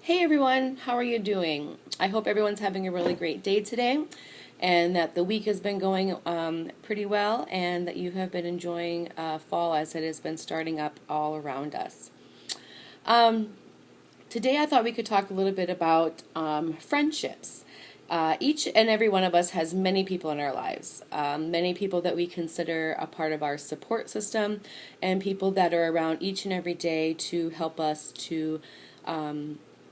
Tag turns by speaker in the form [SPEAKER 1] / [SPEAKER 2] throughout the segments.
[SPEAKER 1] Hey everyone, how are you doing? I hope everyone's having a really great day today and that the week has been going pretty well and that you have been enjoying fall as it has been starting up all around us. Um, Today I thought we could talk a little bit about friendships. Each and every one of us has many people in our lives, many people that we consider a part of our support system, and people that are around each and every day to help us to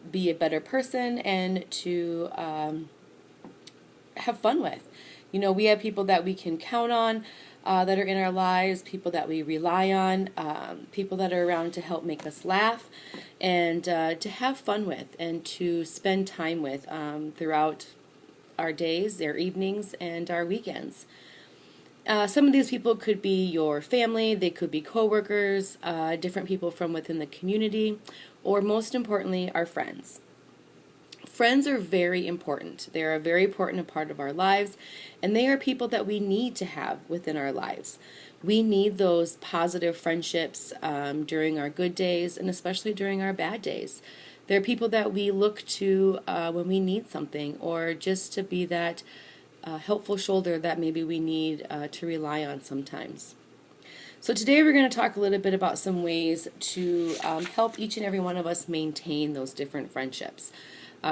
[SPEAKER 1] be a better person and to have fun with. You know, we have people that we can count on that are in our lives, people that we rely on, people that are around to help make us laugh and to have fun with and to spend time with throughout our days, our evenings, and our weekends. Some of these people could be your family, they could be coworkers, different people from within the community, or most importantly, our friends. Friends are very important. They are a very important part of our lives, and they are people that we need to have within our lives. We need those positive friendships during our good days and especially during our bad days. They're people that we look to when we need something or just to be that helpful shoulder that maybe we need to rely on sometimes. So today we're going to talk a little bit about some ways to help each and every one of us maintain those different friendships.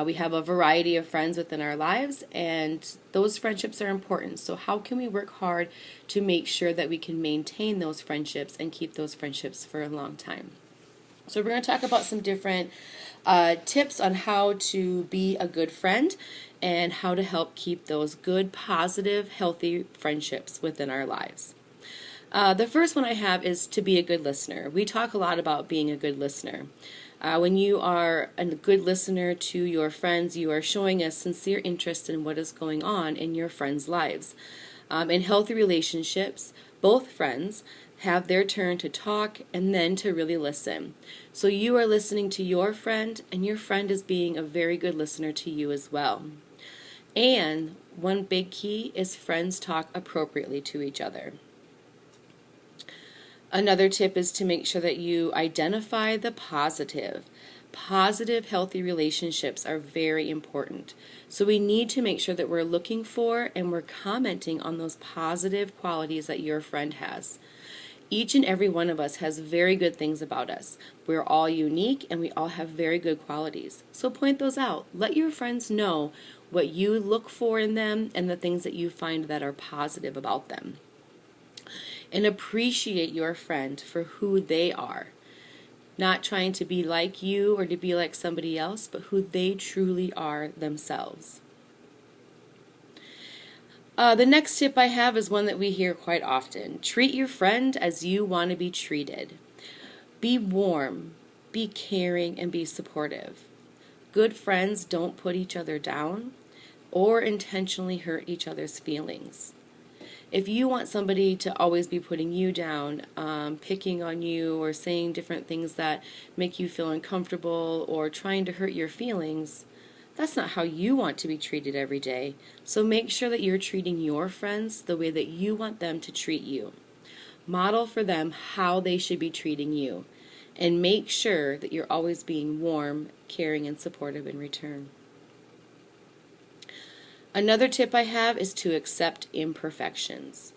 [SPEAKER 1] We have a variety of friends within our lives, and those friendships are important. So how can we work hard to make sure that we can maintain those friendships and keep those friendships for a long time? So we're going to talk about some different tips on how to be a good friend and how to help keep those good, positive, healthy friendships within our lives. The first one I have is to be a good listener. We talk a lot about being a good listener. When you are a good listener to your friends, you are showing a sincere interest in what is going on in your friends' lives. In healthy relationships, both friends have their turn to talk and then to really listen. So you are listening to your friend, and your friend is being a very good listener to you as well. And one big key is friends talk appropriately to each other. Another tip is to make sure that you identify the positive. Positive, healthy relationships are very important. So we need to make sure that we're looking for and we're commenting on those positive qualities that your friend has. Each and every one of us has very good things about us. We're all unique and we all have very good qualities. So point those out. Let your friends know what you look for in them and the things that you find that are positive about them. And appreciate your friend for who they are. Not trying to be like you or to be like somebody else, but who they truly are themselves. The next tip I have is one that we hear quite often. Treat your friend as you want to be treated. Be warm, be caring, and be supportive. Good friends don't put each other down or intentionally hurt each other's feelings. If you want somebody to always be putting you down, picking on you, or saying different things that make you feel uncomfortable, or trying to hurt your feelings, that's not how you want to be treated every day. So make sure that you're treating your friends the way that you want them to treat you. Model for them how they should be treating you. And make sure that you're always being warm, caring, and supportive in return. Another tip I have is to accept imperfections.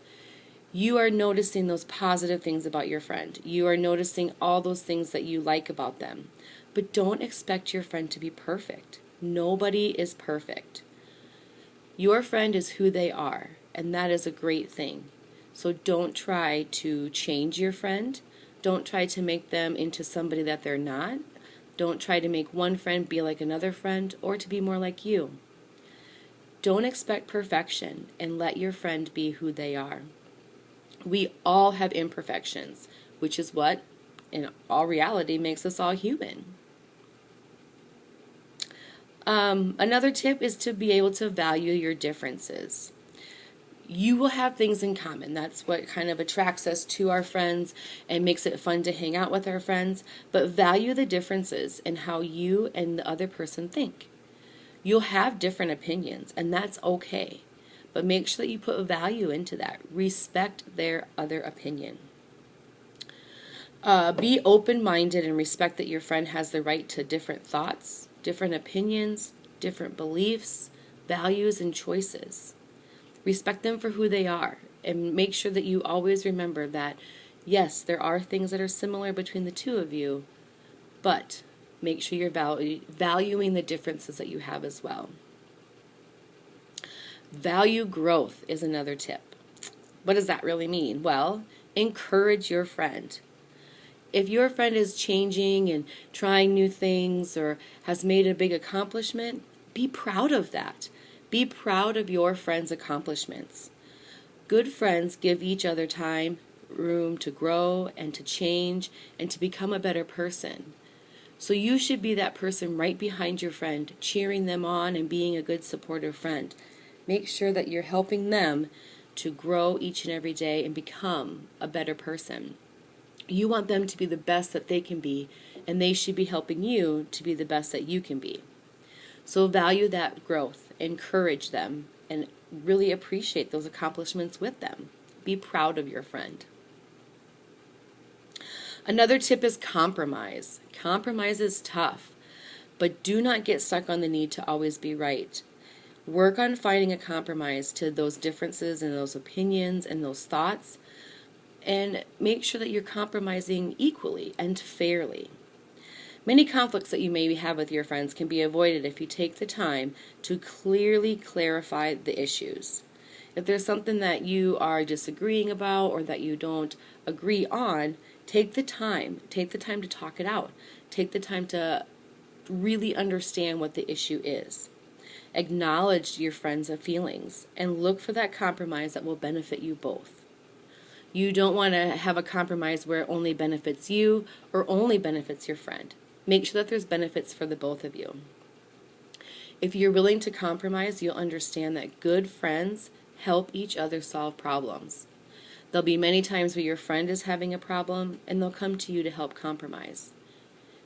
[SPEAKER 1] You are noticing those positive things about your friend. You are noticing all those things that you like about them. But don't expect your friend to be perfect. Nobody is perfect. Your friend is who they are, and that is a great thing. So don't try to change your friend. Don't try to make them into somebody that they're not. Don't try to make one friend be like another friend or to be more like you. Don't expect perfection and let your friend be who they are. We all have imperfections, which is what, in all reality, makes us all human. Another tip is to be able to value your differences. You will have things in common. That's what kind of attracts us to our friends and makes it fun to hang out with our friends. But value the differences in how you and the other person think. You'll have different opinions, and that's okay. But make sure that you put value into that. Respect their other opinion. Be open-minded and respect that your friend has the right to different thoughts, different opinions, different beliefs, values, and choices. Respect them for who they are, and make sure that you always remember that, yes, there are things that are similar between the two of you, but make sure you're valuing the differences that you have as well. Value growth is another tip. What does that really mean? Well, encourage your friend. If your friend is changing and trying new things or has made a big accomplishment, be proud of that. Be proud of your friend's accomplishments. Good friends give each other time, room to grow and to change and to become a better person. So you should be that person right behind your friend, cheering them on and being a good supportive friend. Make sure that you're helping them to grow each and every day and become a better person. You want them to be the best that they can be, and they should be helping you to be the best that you can be. So value that growth, encourage them, and really appreciate those accomplishments with them. Be proud of your friend. Another tip is compromise. Compromise is tough, but do not get stuck on the need to always be right. Work on finding a compromise to those differences and those opinions and those thoughts, and make sure that you're compromising equally and fairly. Many conflicts that you may have with your friends can be avoided if you take the time to clearly clarify the issues. If there's something that you are disagreeing about or that you don't agree on, take the time to talk it out. Take the time to really understand what the issue is. Acknowledge your friends' feelings and look for that compromise that will benefit you both. You don't want to have a compromise where it only benefits you or only benefits your friend. Make sure that there's benefits for the both of you. If you're willing to compromise, you'll understand that good friends help each other solve problems. There'll be many times where your friend is having a problem and they'll come to you to help compromise.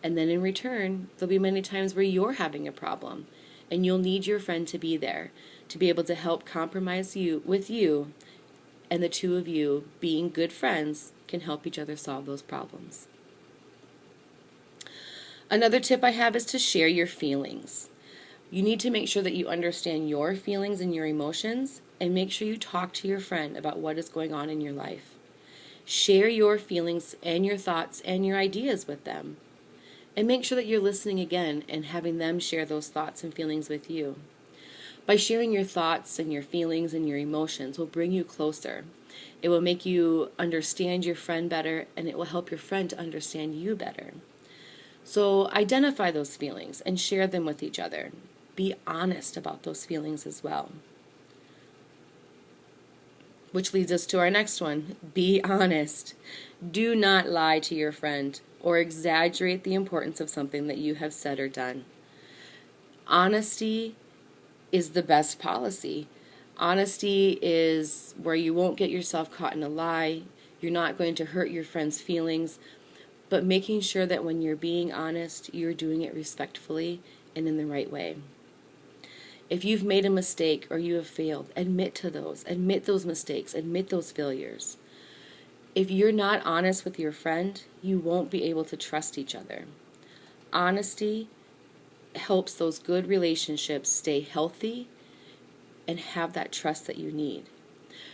[SPEAKER 1] And then in return, there'll be many times where you're having a problem and you'll need your friend to be there to be able to help compromise with you, and the two of you, being good friends, can help each other solve those problems. Another tip I have is to share your feelings. You need to make sure that you understand your feelings and your emotions, and make sure you talk to your friend about what is going on in your life. Share your feelings and your thoughts and your ideas with them. And make sure that you're listening again and having them share those thoughts and feelings with you. By sharing your thoughts and your feelings and your emotions will bring you closer. It will make you understand your friend better, and it will help your friend to understand you better. So identify those feelings and share them with each other. Be honest about those feelings as well. Which leads us to our next one. Be honest. Do not lie to your friend or exaggerate the importance of something that you have said or done. Honesty is the best policy. Honesty is where you won't get yourself caught in a lie. You're not going to hurt your friend's feelings, but making sure that when you're being honest, you're doing it respectfully and in the right way. If you've made a mistake or you have failed, admit to those. Admit those mistakes. Admit those failures. If you're not honest with your friend, you won't be able to trust each other. Honesty helps those good relationships stay healthy and have that trust that you need.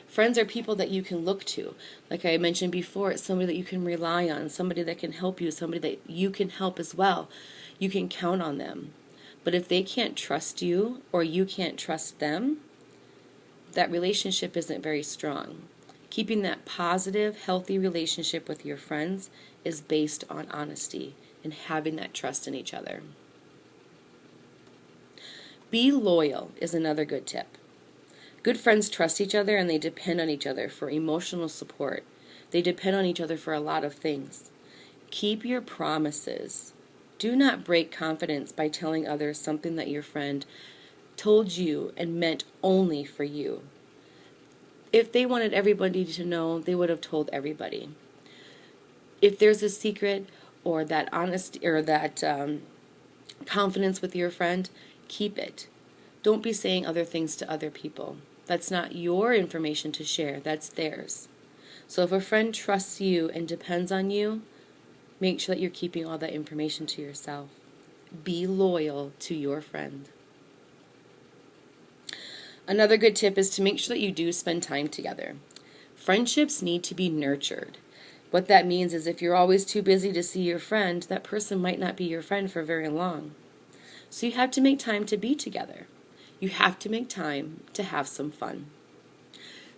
[SPEAKER 1] Friends are people that you can look to. Like I mentioned before, it's somebody that you can rely on, somebody that can help you, somebody that you can help as well. You can count on them. But if they can't trust you or you can't trust them, that relationship isn't very strong. Keeping that positive, healthy relationship with your friends is based on honesty and having that trust in each other. Be loyal is another good tip. Good friends trust each other and they depend on each other for emotional support. They depend on each other for a lot of things. Keep your promises. Do not break confidence by telling others something that your friend told you and meant only for you. If they wanted everybody to know, they would have told everybody. If there's a secret or that honesty or that confidence with your friend, keep it. Don't be saying other things to other people. That's not your information to share. That's theirs. So if a friend trusts you and depends on you, make sure that you're keeping all that information to yourself. Be loyal to your friend. Another good tip is to make sure that you do spend time together. Friendships need to be nurtured. What that means is if you're always too busy to see your friend, that person might not be your friend for very long. So you have to make time to be together. You have to make time to have some fun.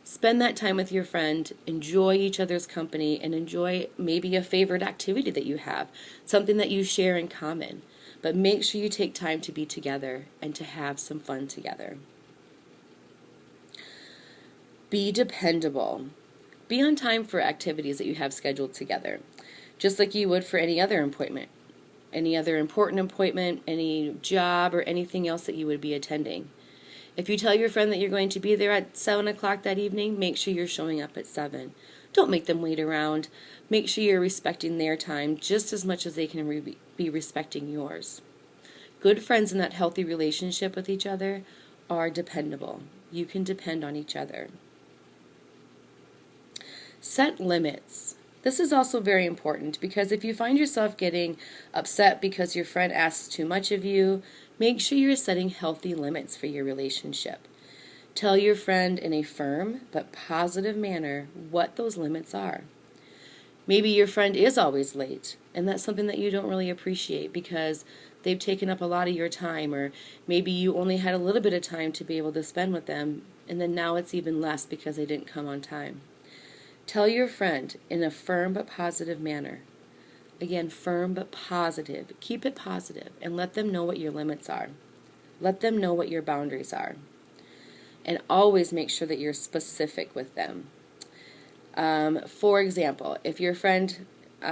[SPEAKER 1] Spend that time with your friend, enjoy each other's company, and enjoy maybe a favorite activity that you have, something that you share in common. But make sure you take time to be together and to have some fun together. Be dependable. Be on time for activities that you have scheduled together, just like you would for any other appointment, any other important appointment, any job, or anything else that you would be attending. If you tell your friend that you're going to be there at 7 o'clock that evening, make sure you're showing up at 7. Don't make them wait around. Make sure you're respecting their time just as much as they can be respecting yours. Good friends in that healthy relationship with each other are dependable. You can depend on each other. Set limits. This is also very important because if you find yourself getting upset because your friend asks too much of you, make sure you're setting healthy limits for your relationship. Tell your friend in a firm but positive manner what those limits are. Maybe your friend is always late, and that's something that you don't really appreciate because they've taken up a lot of your time, or maybe you only had a little bit of time to be able to spend with them, and then now it's even less because they didn't come on time. Tell your friend in a firm but positive manner. Again, firm but positive. Keep it positive and let them know what your limits are. Let them know what your boundaries are. And always make sure that you're specific with them. For example, if your friend,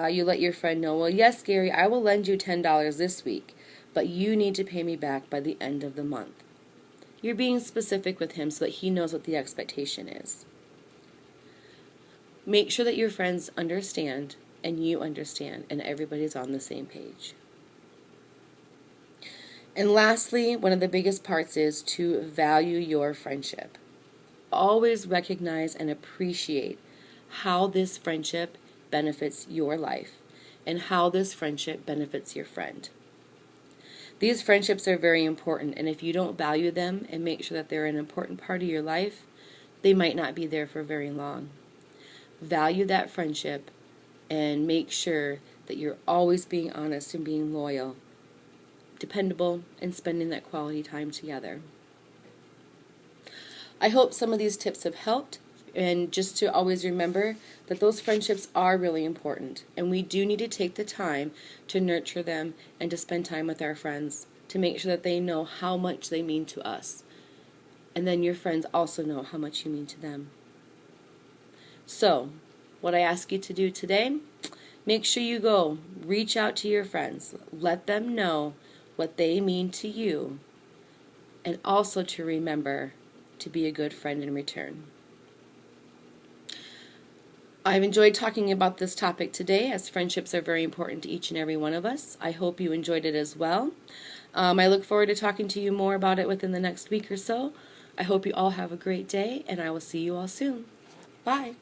[SPEAKER 1] you let your friend know, well, yes, Gary, I will lend you $10 this week, but you need to pay me back by the end of the month. You're being specific with him so that he knows what the expectation is. Make sure that your friends understand and you understand and everybody's on the same page. And lastly, one of the biggest parts is to value your friendship. Always recognize and appreciate how this friendship benefits your life and how this friendship benefits your friend. These friendships are very important, and if you don't value them and make sure that they're an important part of your life, they might not be there for very long. Value that friendship and make sure that you're always being honest and being loyal, dependable, and spending that quality time together. I hope some of these tips have helped, and just to always remember that those friendships are really important, and we do need to take the time to nurture them and to spend time with our friends to make sure that they know how much they mean to us, and then your friends also know how much you mean to them. So, what I ask you to do today, make sure you go reach out to your friends. Let them know what they mean to you, and also to remember to be a good friend in return. I've enjoyed talking about this topic today, as friendships are very important to each and every one of us. I hope you enjoyed it as well. I look forward to talking to you more about it within the next week or so. I hope you all have a great day, and I will see you all soon. Bye.